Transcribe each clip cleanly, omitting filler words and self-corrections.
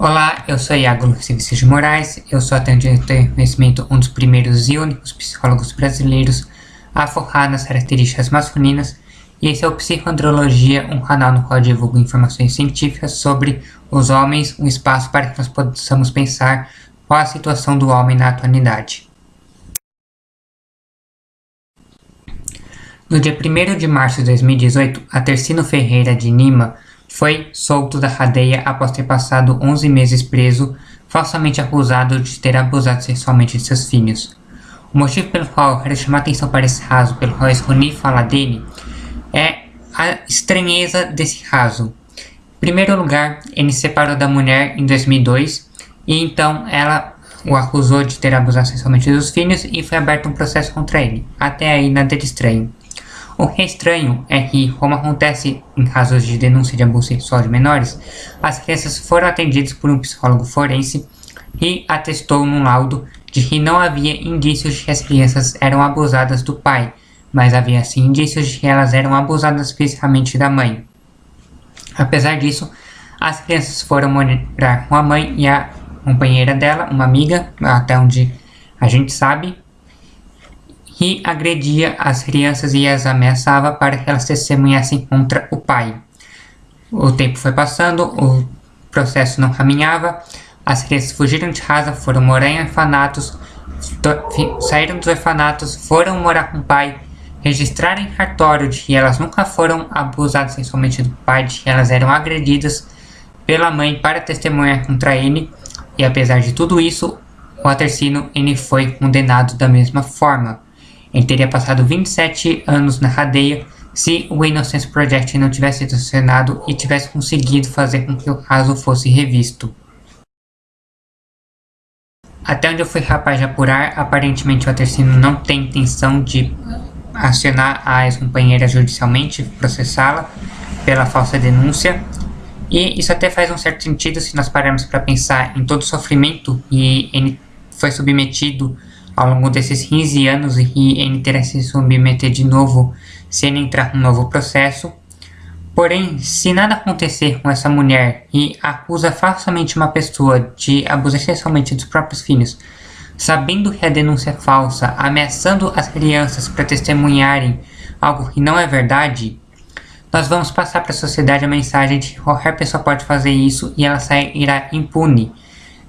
Olá, eu sou Iago Lucas Vinicius de Moraes, eu sou até onde eu tenho conhecimento um dos primeiros e únicos psicólogos brasileiros a focar nas características masculinas, e esse é o Psicoandrologia, um canal no qual eu divulgo informações científicas sobre os homens, um espaço para que nós possamos pensar qual a situação do homem na atualidade. No dia 1º de março de 2018, Atercino Ferreira de Lima foi solto da cadeia após ter passado 11 meses preso, falsamente acusado de ter abusado sexualmente de seus filhos. O motivo pelo qual eu quero chamar atenção para esse caso, pelo qual eu escolhi falar dele, é a estranheza desse caso. Em primeiro lugar, ele se separou da mulher em 2002 e então ela o acusou de ter abusado sexualmente dos filhos e foi aberto um processo contra ele. Até aí nada de estranho. O que é estranho é que, como acontece em casos de denúncia de abuso sexual de menores, as crianças foram atendidas por um psicólogo forense e atestou num laudo de que não havia indícios de que as crianças eram abusadas do pai, mas havia sim indícios de que elas eram abusadas fisicamente da mãe. Apesar disso, as crianças foram morar com a mãe e a companheira dela, uma amiga, até onde a gente sabe, que agredia as crianças e as ameaçava para que elas testemunhassem contra o pai. O tempo foi passando, o processo não caminhava, as crianças fugiram de casa, foram morar em orfanatos, saíram dos orfanatos, foram morar com o pai, registraram em cartório de que elas nunca foram abusadas sexualmente do pai, de que elas eram agredidas pela mãe para testemunhar contra ele, e apesar de tudo isso, o Atercino ele foi condenado da mesma forma. Ele teria passado 27 anos na cadeia se o Innocence Project não tivesse sido sancionado e tivesse conseguido fazer com que o caso fosse revisto. Até onde eu fui capaz de apurar, aparentemente o Atercino não tem intenção de acionar a ex-companheira judicialmente, processá-la pela falsa denúncia. E isso até faz um certo sentido se nós pararmos para pensar em todo o sofrimento que ele foi submetido ao longo desses 15 anos e que ele terá que se submeter de novo se ele entrar com um novo processo. Porém, se nada acontecer com essa mulher que acusa falsamente uma pessoa de abusar sexualmente dos próprios filhos, sabendo que a denúncia é falsa, ameaçando as crianças para testemunharem algo que não é verdade, nós vamos passar para a sociedade a mensagem de que qualquer pessoa pode fazer isso e ela sairá impune.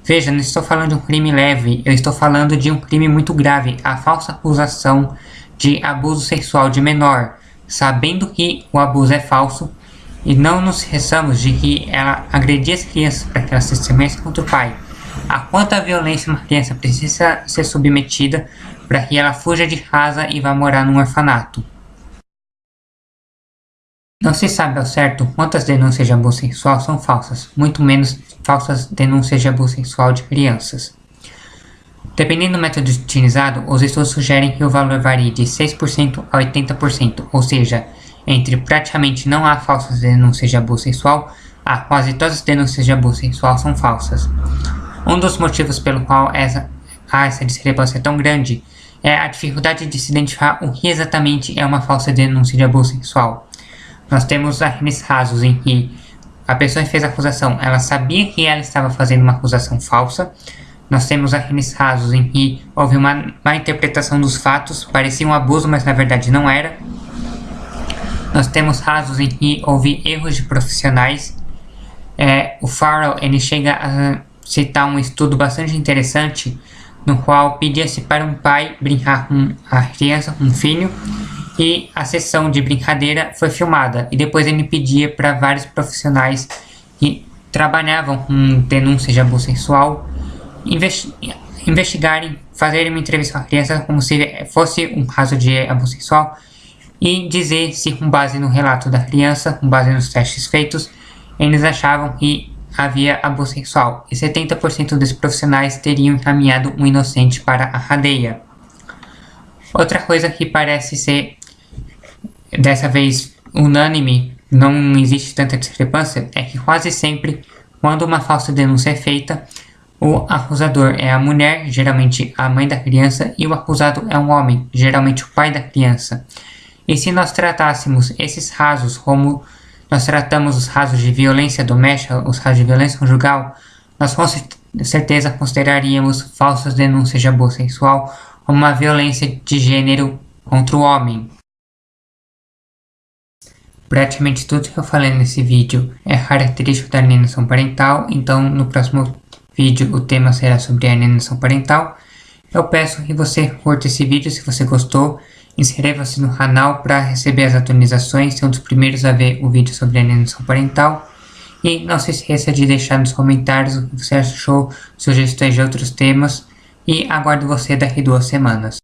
Veja, não estou falando de um crime leve, eu estou falando de um crime muito grave, a falsa acusação de abuso sexual de menor, sabendo que o abuso é falso, e não nos esqueçamos de que ela agredia as crianças para que elas testemunhassem contra o pai. A quanta violência uma criança precisa ser submetida para que ela fuja de casa e vá morar num orfanato. Não se sabe ao certo quantas denúncias de abuso sexual são falsas, muito menos falsas denúncias de abuso sexual de crianças. Dependendo do método utilizado, os estudos sugerem que o valor varie de 6% a 80%, ou seja, entre praticamente não há falsas denúncias de abuso sexual a quase todas as denúncias de abuso sexual são falsas. Um dos motivos pelo qual há essa discrepância tão grande é a dificuldade de se identificar o que exatamente é uma falsa denúncia de abuso sexual. Nós temos aqueles casos em que a pessoa que fez a acusação, ela sabia que ela estava fazendo uma acusação falsa. Nós temos aqueles casos em que houve uma má interpretação dos fatos, parecia um abuso, mas na verdade não era. Nós temos casos em que houve erros de profissionais. O Farrell ele chega a citar um estudo bastante interessante, no qual pedia-se para um pai brincar com a criança, com o filho, e a sessão de brincadeira foi filmada, e depois ele pedia para vários profissionais que trabalhavam com denúncias de abuso sexual investigarem, fazerem uma entrevista com a criança como se fosse um caso de abuso sexual e dizer se, com base no relato da criança, com base nos testes feitos, eles achavam que havia abuso sexual, e 70% dos profissionais teriam encaminhado um inocente para a cadeia. Outra coisa que parece ser dessa vez unânime, não existe tanta discrepância, é que quase sempre, quando uma falsa denúncia é feita, o acusador é a mulher, geralmente a mãe da criança, e o acusado é um homem, geralmente o pai da criança. E se nós tratássemos esses casos como nós tratamos os casos de violência doméstica, os casos de violência conjugal, nós com certeza consideraríamos falsas denúncias de abuso sexual como uma violência de gênero contra o homem. Praticamente tudo que eu falei nesse vídeo é característico da alienação parental, então no próximo vídeo o tema será sobre alienação parental. Eu peço que você curta esse vídeo se você gostou, inscreva-se no canal para receber as atualizações, ser um dos primeiros a ver o vídeo sobre alienação parental. E não se esqueça de deixar nos comentários o que você achou, sugestões de outros temas, e aguardo você daqui 2 semanas.